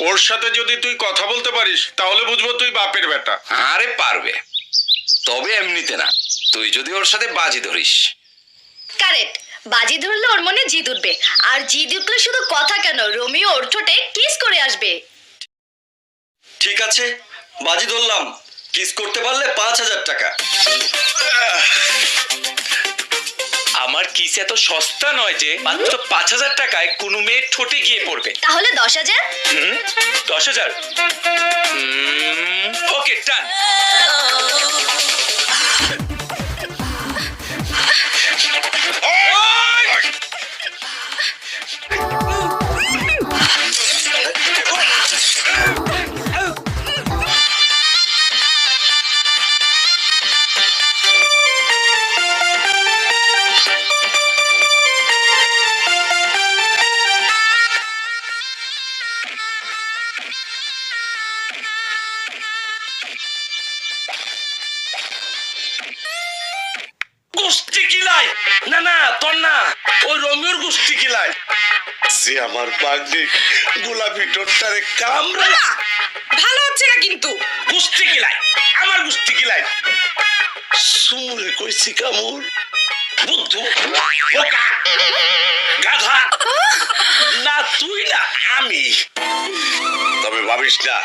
ওর সাথে যদি তুই কথা বলতে পারিস তাহলে বুঝবো তুই বাপের বেটা। আরে পারবে, তবে এমনিতে না, তুই যদি ওর সাথে বাজি ধরিস। কারেক্ট, বাজি ধরলে ওর মনে জিদ উঠবে, আর জিদ উঠলে শুধু কথা কেন, রোমিও ওর ঠোঁটে কিস করে আসবে। ঠিক আছে, বাজি ধরলাম, কিস করতে পারলে 5,000 টাকা। আমার কিস এত সস্তা নয় যে মাত্র 5,000 টাকায় কোনো মেয়ের ঠোঁটে গিয়ে পড়বে। তাহলে 10,000? 10,000? ওকে, ডান। গুষ্টি কিলাই, না না তোর না, ওই রোমিওর গুষ্টি কিলাই। যে আমার বাগনি গোলাপি টোটটারে কামড়া। ভালো হচ্ছে না কিন্তু। গুষ্টি কিলাই, আমার গুষ্টি কিলাই। সুমুরে কইছি কামড়। বুদ্ধু, বোকা, গাধা। না তুই না, আমি। তবে ভাবিস না,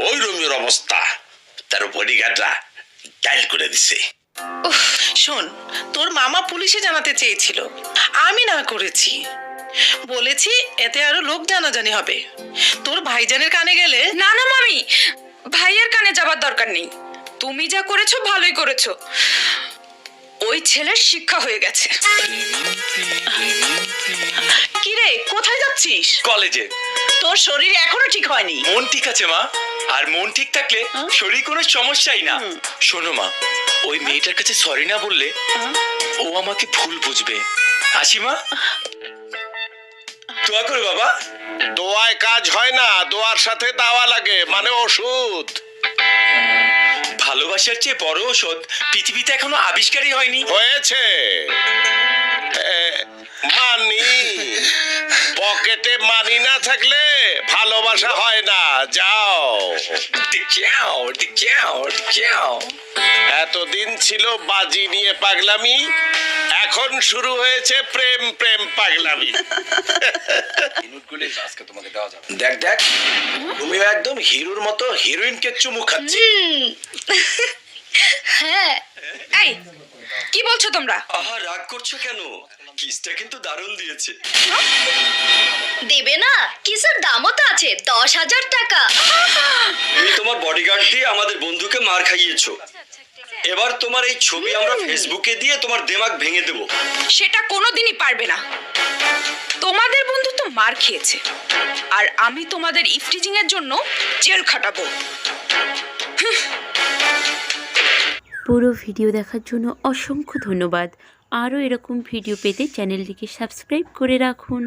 ওই রোমিওর অবস্থা তার বডিগার্ডরা ডাইল করে দিছে। শোন, তোর মামা পুলিশে জানাতে চেয়েছিল, আমি না করেছি। বলেছি এতে আরো লোক জানাজানি হবে। তোর ভাইজানের কানে গেলে। না না মামি, ভাইয়ের কানে যাবার দরকার নেই। তুমি যা করেছো ভালোই করেছো। ওই ছেলের শিক্ষা হয়ে গেছে। কিরে, কোথায় যাচ্ছিস? কলেজে। তোর শরীর এখনো ঠিক হয়নি। মন ঠিক আছে মা, আর মন ঠিক থাকলে শরীর কোনো সমস্যাই না। শোনো মা, ওই মেয়েটার কাছে সরি না বললে ও আমাকে ভুল বুঝবে। আসি মা, দোয়া করে বাবা। দোয়ায় কাজ হয় না, দোয়ার সাথে দাওয়া লাগে, মানে ওষুধ। ভালোবাসার চেয়ে বড় ওষুধ পৃথিবীতে এখনো আবিষ্কারই হয়নি। হয়েছে। মানি, পকেটে মানি না থাকলে ভালোবাসা হয় না। যাও। এতদিন ছিল বাজি নিয়ে পাগলামি, এখন শুরু হয়েছে প্রেম প্রেম পাগলামি। দেখ দেখ, রোমিও একদম হিরোর মতো হিরোইনকে চুমু খাচ্ছে। হ্যাঁ। এই, কি বলছো তোমরা? আহা, রাগ করছো কেন? কিসটা কিন্তু দারুণ দিয়েছে। দেবে না? কিসের দামও তো আছে, 10,000 টাকা। তুমি তোমার বডিগার্ড দিয়ে আমাদের বন্ধুকে মার খাইয়েছো। এবার তোমার এই ছবি আমরা ফেসবুকে দিয়ে তোমার দিমাগ ভেঙে দেব। সেটা কোনোদিনই পারবে না। তোমাদের বন্ধু তো মার খেয়েছে, আর আমি তোমাদের ইফটিজিং এর জন্য জেল খাটাবো। পুরো ভিডিও দেখার জন্য অসংখ্য ধন্যবাদ। আরও এরকম ভিডিও পেতে চ্যানেলটিকে সাবস্ক্রাইব করে রাখুন।